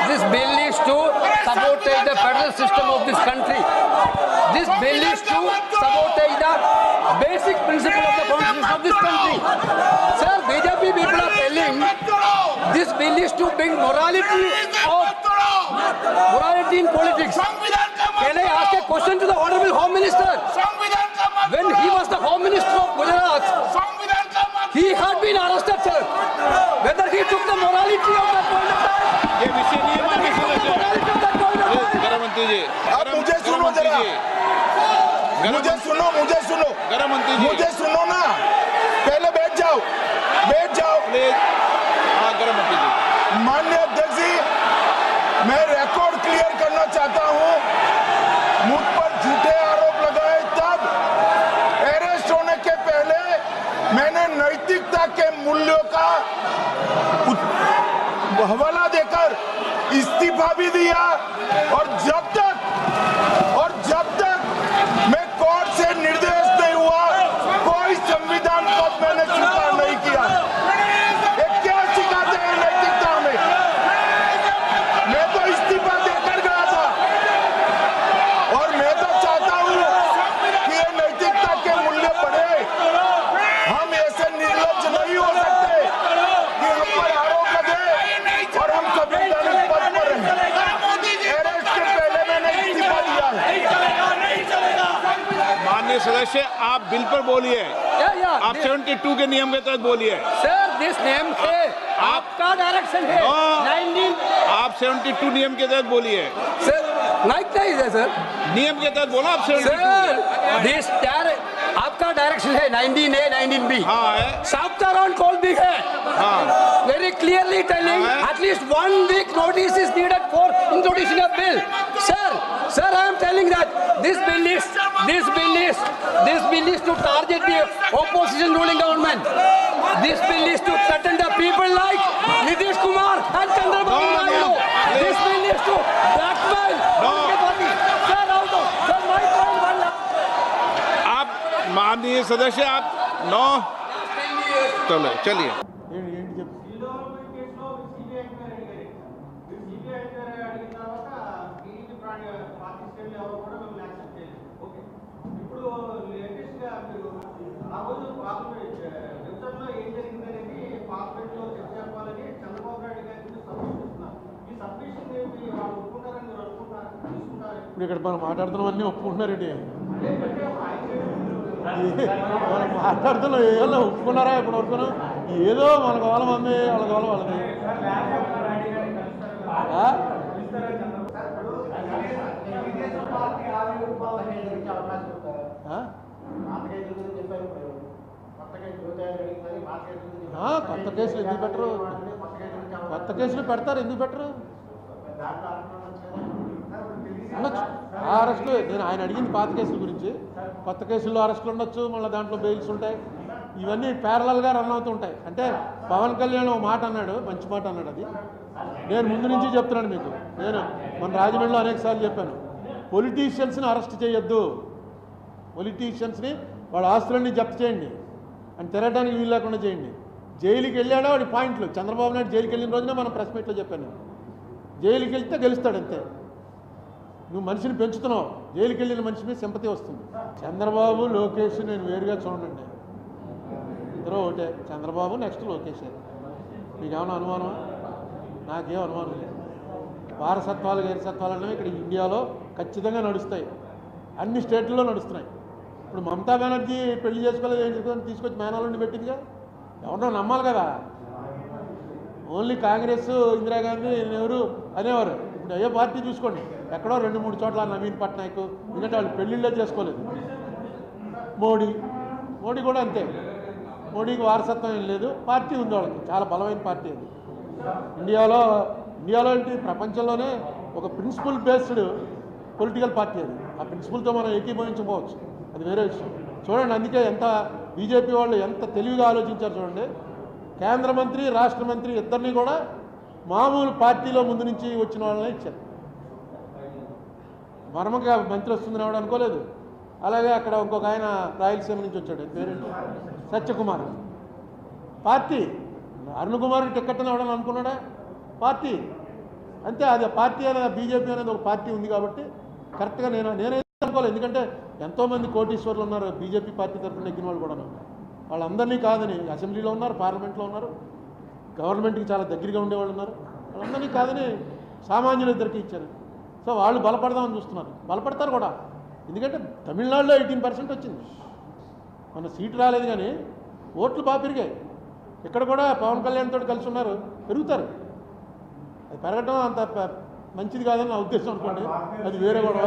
This bill is to sabotage the federal system of this country. This bill is to sabotage the basic principle of the constitution of this country. Sir, BJP people are telling this bill is to bring morality in politics. Can I ask a question to the Honorable Home Minister? When he was the Home Minister of Gujarat, he had been arrested, sir. Whether he took the morality of that point of time, ये विषय नहीं है गृहमंत्री जी। आप मुझे सुनो जरा, मुझे सुनो गृहमंत्री जी, मुझे सुनो ना, पहले बैठ जाओ प्लीज। हाँ गृहमंत्री जी। माननीय अध्यक्ष जी, मैं रिकॉर्ड क्लियर करना चाहता हूं। मुझ पर झूठे आरोप लगाए तब अरेस्ट होने के पहले मैंने नैतिकता के मूल्यों का हवाला देकर इस्तीफा भी दिया और जब तक मैं कोर्ट से निर्देश नहीं हुआ कोई संविधान पद मैंने स्वीकार नहीं किया। ये क्या सिखाते हैं नैतिकता में? मैं तो इस्तीफा देकर गया था और मैं तो चाहता हूं कि ये नैतिकता के मूल्य बढ़े। हम ऐसे निर्लज्ज नहीं हो सकते कि हम पर आरोप लगे और हम संवैधानिक पद पर रहें। अरेस्ट के पहले मैंने इस्तीफा दिया है। माननीय सदस्य, आप बिल पर बोलिए। आप 72 के नियम के तहत बोलिए। sir, this name है, आपका डायरेक्शन है। 19 आप 72 नियम के तहत बोलिए। सर, नाइट नहीं है सर। नियम के तहत बोलो आप 72। सर, this आपका डायरेक्शन है 19A, 19B। हाँ है। Southern call भी है। हाँ। Very clearly telling at least 1 week notice is needed for introducing a bill. Sir, I am telling that this bill is to target the opposition ruling government. This bill is to threaten the people like Nitish Kumar and Chandrababu Naidu. This bill is to blackmail the party. Sir, my point one. आप माननीय सदस्य, आप 9 चलिए। ఇప్పుడు ఇక్కడ మనం మాట్లాడుతున్నవన్నీ ఒప్పుకుంటున్నారండి. మనం మాట్లాడుతున్నాం ఏదో ఒప్పుకున్నారా ఇప్పుడు వరకు? ఏదో మన గోళ మంది వాళ్ళ గోళ వాళ్ళది. కొత్త కేసులు ఎందుకు పెట్టరు? కొత్త కేసులు పెడతారు, ఎందుకు పెట్టరు? ఉండొచ్చు ఆ అరెస్టులు. నేను ఆయన అడిగింది పాత కేసుల గురించి. కొత్త కేసుల్లో అరెస్టులు ఉండొచ్చు, మళ్ళీ దాంట్లో బెయిల్స్ ఉంటాయి. ఇవన్నీ ప్యారలల్గా రన్ అవుతుంటాయి. అంటే పవన్ కళ్యాణ్ ఒక మాట అన్నాడు, మంచి మాట అన్నాడు. అది నేను ముందు నుంచి చెప్తున్నాను మీకు. నేను మన రాజమండ్రిలో అనేకసార్లు చెప్పాను, పొలిటీషియన్స్ని అరెస్ట్ చేయొద్దు. పొలిటీషియన్స్ని వాళ్ళ ఆస్తులన్నీ జప్తు చేయండి అని తిరగడానికి వీలు లేకుండా చేయండి. జైలుకి వెళ్ళాడో వాడి పాయింట్లు. చంద్రబాబు నాయుడు జైలుకి వెళ్ళిన రోజునే మనం ప్రెస్ మీట్లో చెప్పాను, జైలుకి వెళ్తే గెలుస్తాడు అంతే. నువ్వు మనిషిని పెంచుతున్నావు, జైలుకి వెళ్ళిన మనిషి మీద సింపతి వస్తుంది. చంద్రబాబు లోకేష్ నేను వేరుగా చూడండి, ఇద్దరు ఒకటే. చంద్రబాబు నెక్స్ట్ లోకేష్. మీకేమైనా అనుమానమా? నాకేం అనుమానం లేదు. వారసత్వాలు గైరసత్వాలు అనేవి ఇక్కడ ఇండియాలో ఖచ్చితంగా నడుస్తాయి, అన్ని స్టేట్లలో నడుస్తున్నాయి. ఇప్పుడు మమతా బెనర్జీ పెళ్లి చేసుకోలేదు, ఏం చేసుకోవాలని తీసుకొచ్చి మేనాలుండి పెట్టిందిగా. ఎవరో నమ్మాలి కదా. ఓన్లీ కాంగ్రెస్, ఇందిరాగాంధీ, నెహ్రూ అనేవారు. ఇప్పుడు అయ్యే పార్టీ చూసుకోండి, ఎక్కడో 2-3 చోట్ల నవీన్ పట్నాయక్, ఎందుకంటే వాళ్ళు పెళ్ళిళ్ళే చేసుకోలేదు. మోడీ కూడా అంతే. మోడీకి వారసత్వం ఏం లేదు, పార్టీ ఉంది వాళ్ళకి, చాలా బలమైన పార్టీ అది. ఇండియాలో ఏంటి, ప్రపంచంలోనే ఒక ప్రిన్సిపల్ బేస్డ్ పొలిటికల్ పార్టీ అది. ఆ ప్రిన్సిపల్తో మనం ఏకీభవించకపోవచ్చు, అది వేరే విషయం. చూడండి, అందుకే ఎంత బీజేపీ వాళ్ళు ఎంత తెలివిగా ఆలోచించారు చూడండి. కేంద్ర మంత్రి, రాష్ట్ర మంత్రి ఇద్దరిని కూడా మామూలు పార్టీలో ముందు నుంచి వచ్చిన వాళ్ళనే ఇచ్చారు. మర్మగా మంత్రి వస్తుంది రావడం అనుకోలేదు. అలాగే అక్కడ ఇంకొక ఆయన రాయలసీమ నుంచి వచ్చాడు, పేరేంటి, సత్యకుమార్. పార్టీ. అరుణ్ కుమార్ టికెట్ అవడం అనుకున్నాడా? పార్టీ. అంతే. అది పార్టీ అనేది బీజేపీ అనేది ఒక పార్టీ ఉంది కాబట్టి కరెక్ట్గా నేనే అనుకోలేదు. ఎందుకంటే ఎంతోమంది కోటీశ్వర్లు ఉన్నారు బీజేపీ పార్టీ తరఫున ఎక్కిన వాళ్ళు కూడా. వాళ్ళందరినీ కాదని అసెంబ్లీలో ఉన్నారు, పార్లమెంట్లో ఉన్నారు, గవర్నమెంట్కి చాలా దగ్గరగా ఉండేవాళ్ళు ఉన్నారు. వాళ్ళందరినీ కాదని సామాన్యులు ఇద్దరికి ఇచ్చారు. సో వాళ్ళు బలపడదామని చూస్తున్నారు, బలపడతారు కూడా. ఎందుకంటే తమిళనాడులో 18% వచ్చింది, మన సీటు రాలేదు కానీ ఓట్లు బాగా పెరిగాయి. ఇక్కడ కూడా పవన్ కళ్యాణ్ తోటి కలిసి ఉన్నారు, పెరుగుతారు. అది పెరగడం అంత మంచిది కాదని నా ఉద్దేశం అనుకోండి, అది వేరే గొడవ.